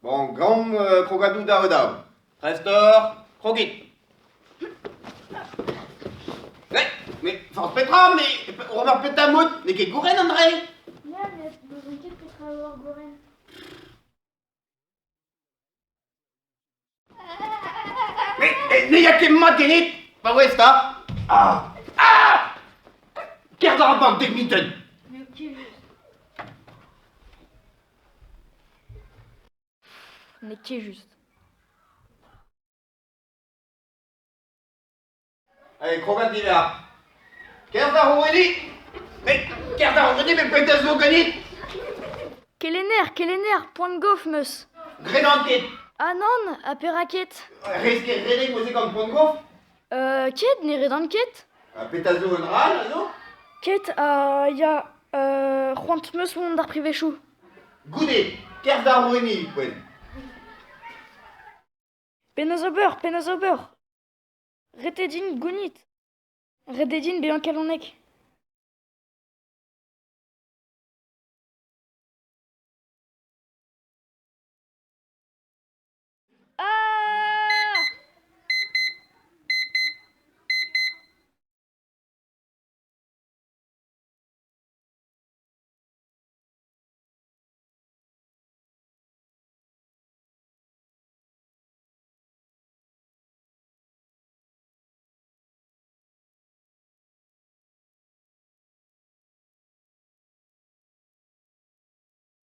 Bon, gam krogadou da dav. Restor, krogit. Mais, force Petra, mais, Robert Petamot, mais qu'est gouren, André? Ja, mais besoin ket petra war goren. Mais, y'a ket mat genit, pas vrai, ça? Ah! Kert ar bank, dek mitten. Mais ok, juste. Mais qui est juste. Allez, krogat diver. Kert ar roedi? Mais, kert ar roedi, mais petazo ganit? Quel est point de gauf, meus. Grenant ket. Ah non, à peraket. Resket redek, mose comme pont gof. Ket, ne redan ket. Petazo en ral, no? Ket, ya, c'hoant meus mont d'ar privechou. Goudet, kert ar roedi, poen. Penaz ober. Retedin gounit. Rededin bean kalonek.